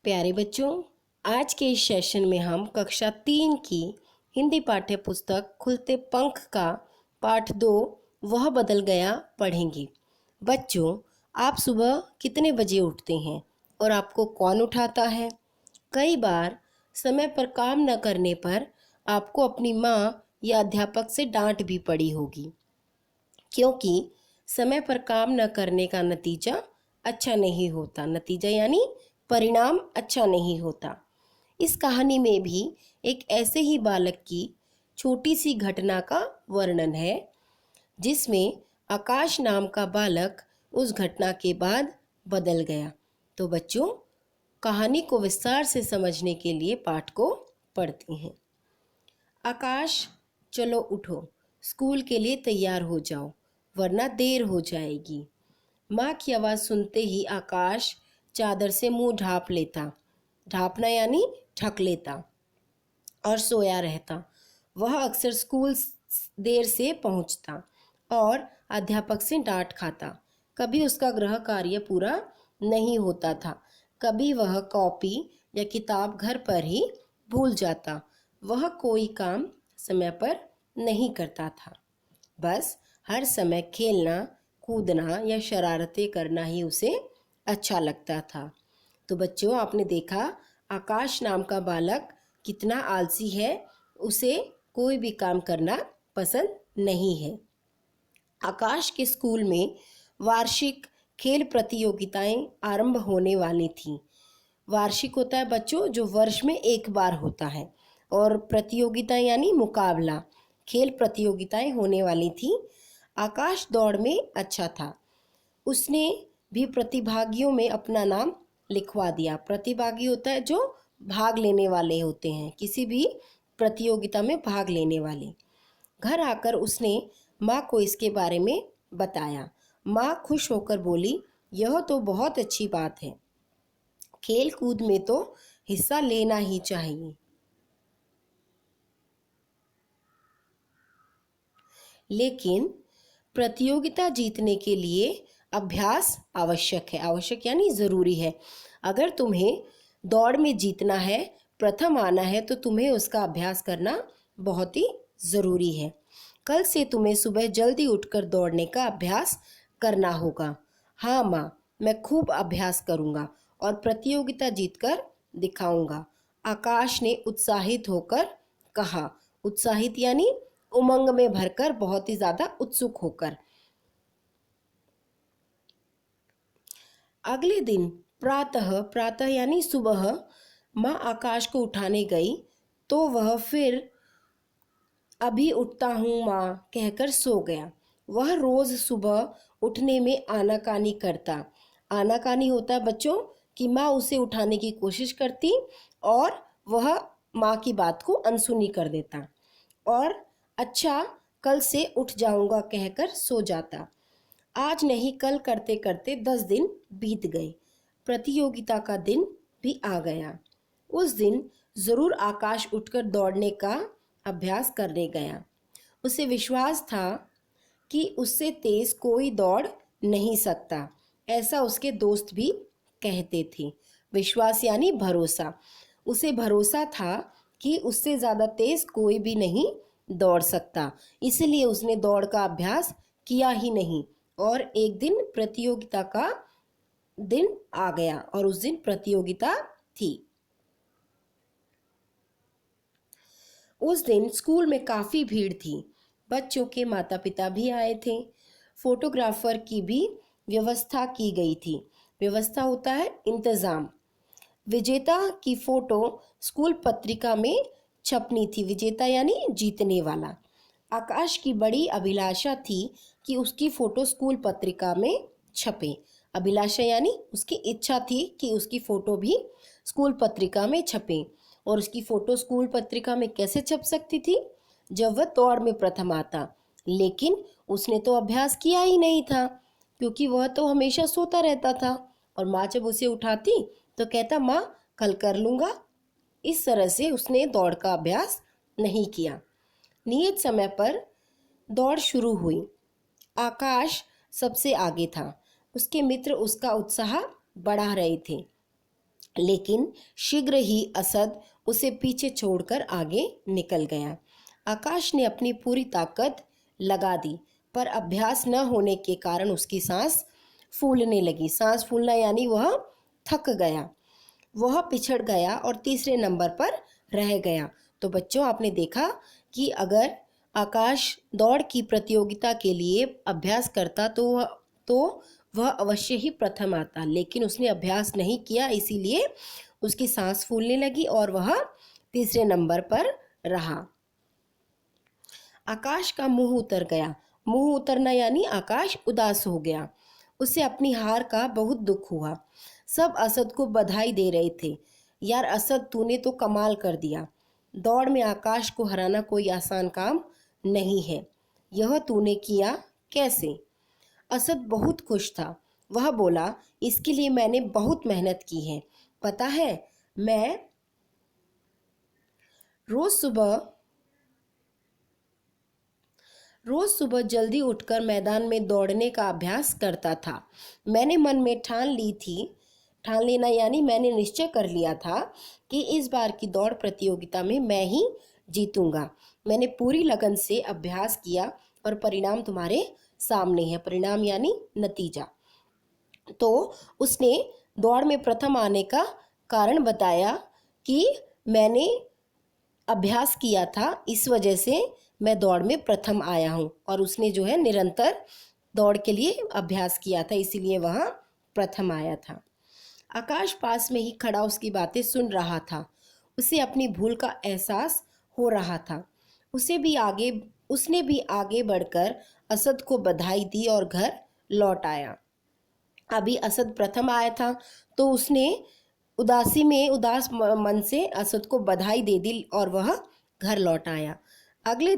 प्यारे बच्चों, आज के इस सेशन में हम कक्षा 3 की हिंदी पाठ्य पुस्तक खुलते पंख का पाठ 2 वह बदल गया पढ़ेंगे। बच्चों, आप सुबह कितने बजे उठते हैं और आपको कौन उठाता है? कई बार समय पर काम न करने पर आपको अपनी माँ या अध्यापक से डांट भी पड़ी होगी, क्योंकि समय पर काम न करने का नतीजा अच्छा नहीं होता। नतीजा यानी परिणाम अच्छा नहीं होता। इस कहानी में भी एक ऐसे ही बालक की छोटी सी घटना का वर्णन है, जिसमें आकाश नाम का बालक उस घटना के बाद बदल गया। तो बच्चों, कहानी को विस्तार से समझने के लिए पाठ को पढ़ते हैं। आकाश, चलो उठो, स्कूल के लिए तैयार हो जाओ, वरना देर हो जाएगी। माँ की आवाज़ सुनते ही आकाश चादर से मुंह ढाँप लेता, ढाँपना यानी ढक लेता, और सोया रहता। वह अक्सर स्कूल देर से पहुंचता और अध्यापक से डांट खाता। कभी उसका गृह कार्य पूरा नहीं होता था, कभी वह कॉपी या किताब घर पर ही भूल जाता। वह कोई काम समय पर नहीं करता था, बस हर समय खेलना, कूदना या शरारतें करना ही उसे अच्छा लगता था। तो बच्चों, आपने देखा आकाश नाम का बालक कितना आलसी है, उसे कोई भी काम करना पसंद नहीं है। आकाश के स्कूल में वार्षिक खेल प्रतियोगिताएं आरंभ होने वाली थीं। वार्षिक होता है बच्चों जो वर्ष में एक बार होता है, और प्रतियोगिता यानी मुकाबला, खेल प्रतियोगिताएं होने वाली थी। आकाश दौड़ में अच्छा था। उसने भी प्रतिभागियों में अपना नाम लिखवा दिया। प्रतिभागी होता है जो भाग लेने वाले होते हैं, किसी भी प्रतियोगिता में भाग लेने वाले। घर आकर उसने माँ को इसके बारे में बताया। माँ खुश होकर बोली, यह तो बहुत अच्छी बात है, खेल कूद में तो हिस्सा लेना ही चाहिए, लेकिन प्रतियोगिता जीतने के लिए अभ्यास आवश्यक है। आवश्यक यानी ज़रूरी है। अगर तुम्हें दौड़ में जीतना है, प्रथम आना है, तो तुम्हें उसका अभ्यास करना बहुत ही ज़रूरी है। कल से तुम्हें सुबह जल्दी उठकर दौड़ने का अभ्यास करना होगा। हाँ माँ, मैं खूब अभ्यास करूँगा और प्रतियोगिता जीतकर दिखाऊंगा, आकाश ने उत्साहित होकर कहा। उत्साहित यानी उमंग में भरकर, बहुत ही ज़्यादा उत्सुक होकर। अगले दिन प्रातः, प्रातः यानी सुबह, माँ आकाश को उठाने गई तो वह फिर अभी उठता हूँ माँ कहकर सो गया। वह रोज सुबह उठने में आनाकानी करता। आनाकानी होता है बच्चों कि माँ उसे उठाने की कोशिश करती और वह माँ की बात को अनसुनी कर देता, और अच्छा कल से उठ जाऊंगा कहकर सो जाता। आज नहीं कल करते करते 10 दिन बीत गए। प्रतियोगिता का दिन भी आ गया। उस दिन जरूर आकाश उठकर दौड़ने का अभ्यास करने गया। उसे विश्वास था कि उससे तेज कोई दौड़ नहीं सकता, ऐसा उसके दोस्त भी कहते थे। विश्वास यानी भरोसा। उसे भरोसा था कि उससे ज़्यादा तेज कोई भी नहीं दौड़ सकता, इसलिए उसने दौड़ का अभ्यास किया ही नहीं। और एक दिन प्रतियोगिता का दिन आ गया और उस दिन प्रतियोगिता थी। उस दिन स्कूल में काफ़ी भीड़ थी। बच्चों के माता पिता भी आए थे। फोटोग्राफर की भी व्यवस्था की गई थी। व्यवस्था होता है इंतज़ाम। विजेता की फ़ोटो स्कूल पत्रिका में छपनी थी। विजेता यानी जीतने वाला। आकाश की बड़ी अभिलाषा थी कि उसकी फ़ोटो स्कूल पत्रिका में छपे। अभिलाषा यानी उसकी इच्छा थी कि उसकी फ़ोटो भी स्कूल पत्रिका में छपे। और उसकी फ़ोटो स्कूल पत्रिका में कैसे छप सकती थी? जब वह दौड़ में प्रथम आता। लेकिन उसने तो अभ्यास किया ही नहीं था, क्योंकि वह तो हमेशा सोता रहता था, और माँ जब उसे उठाती तो कहता, माँ कल कर लूँगा। इस तरह से उसने दौड़ का अभ्यास नहीं किया। नियत समय पर दौड़ शुरू हुई। आकाश सबसे आगे था। उसके मित्र उसका उत्साह बढ़ा रहे थे। लेकिन शीघ्र ही असद उसे पीछे छोड़कर आगे निकल गया। आकाश ने अपनी पूरी ताकत लगा दी, पर अभ्यास न होने के कारण उसकी सांस फूलने लगी। सांस फूलना यानी वह थक गया, वह पिछड़ गया और तीसरे नंबर पर रह गया। तो बच्चों, आपने देखा कि अगर आकाश दौड़ की प्रतियोगिता के लिए अभ्यास करता तो वह अवश्य ही प्रथम आता, लेकिन उसने अभ्यास नहीं किया, इसीलिए उसकी सांस फूलने लगी और वह तीसरे नंबर पर रहा। आकाश का मुंह उतर गया। मुंह उतरना यानी आकाश उदास हो गया। उसे अपनी हार का बहुत दुख हुआ। सब असद को बधाई दे रहे थे। यार असद, तूने तो कमाल कर दिया। दौड़ में आकाश को हराना कोई आसान काम नहीं है। यह तूने किया कैसे? असद बहुत खुश था। वह बोला, इसके लिए मैंने बहुत मेहनत की है। पता है, मैं रोज सुबह रोज सुबह जल्दी उठकर मैदान में दौड़ने का अभ्यास करता था। मैंने मन में ठान लेना यानी मैंने निश्चय कर लिया था कि इस बार की दौड़ प्रतियोगिता में मैं ही जीतूंगा। मैंने पूरी लगन से अभ्यास किया और परिणाम तुम्हारे सामने है। परिणाम यानी नतीजा। तो उसने दौड़ में प्रथम आने का कारण बताया कि मैंने अभ्यास किया था, इस वजह से मैं दौड़ में प्रथम आया हूँ। और उसने जो है निरंतर दौड़ के लिए अभ्यास किया था, इसीलिए वह प्रथम आया था। आकाश पास में ही खड़ा उसकी बातें सुन रहा था। उसे अपनी भूल का एहसास हो रहा था। उसने भी आगे बढ़कर असद को बधाई दी और घर लौट आया। अभी असद प्रथम आया था, तो उसने उदास मन से असद को बधाई दे दी और वह घर लौट आया। अगले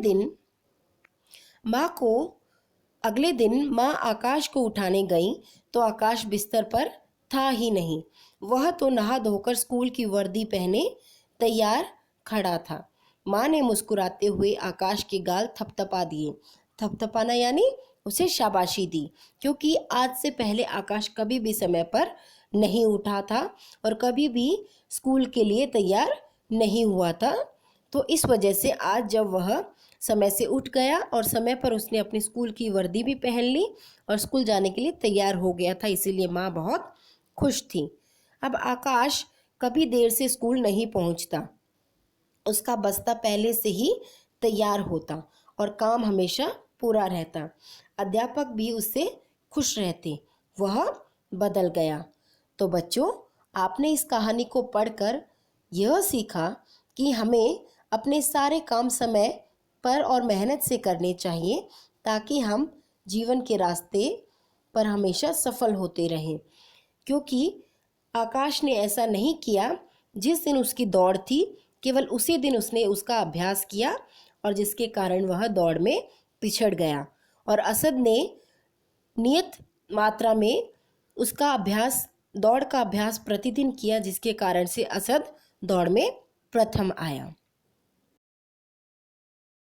दिन माँ आकाश को उठाने गई तो आकाश बिस्तर पर था ही नहीं। वह तो नहा धोकर स्कूल की वर्दी पहने तैयार खड़ा था। माँ ने मुस्कुराते हुए आकाश के गाल थपथपा दिए। थपथपाना यानी उसे शाबाशी दी, क्योंकि आज से पहले आकाश कभी भी समय पर नहीं उठा था और कभी भी स्कूल के लिए तैयार नहीं हुआ था। तो इस वजह से आज जब वह समय से उठ गया और समय पर उसने अपनी स्कूल की वर्दी भी पहन ली और स्कूल जाने के लिए तैयार हो गया था, इसीलिए माँ बहुत खुश थी। अब आकाश कभी देर से स्कूल नहीं पहुंचता। उसका बस्ता पहले से ही तैयार होता और काम हमेशा पूरा रहता। अध्यापक भी उससे खुश रहते। वह बदल गया। तो बच्चों, आपने इस कहानी को पढ़कर यह सीखा कि हमें अपने सारे काम समय पर और मेहनत से करने चाहिए, ताकि हम जीवन के रास्ते पर हमेशा सफल होते रहें। क्योंकि आकाश ने ऐसा नहीं किया। जिस दिन उसकी दौड़ थी, केवल उसी दिन उसने उसका अभ्यास किया और जिसके कारण वह दौड़ में पिछड़ गया। और असद ने नियत मात्रा में दौड़ का अभ्यास प्रतिदिन किया, जिसके कारण से असद दौड़ में प्रथम आया।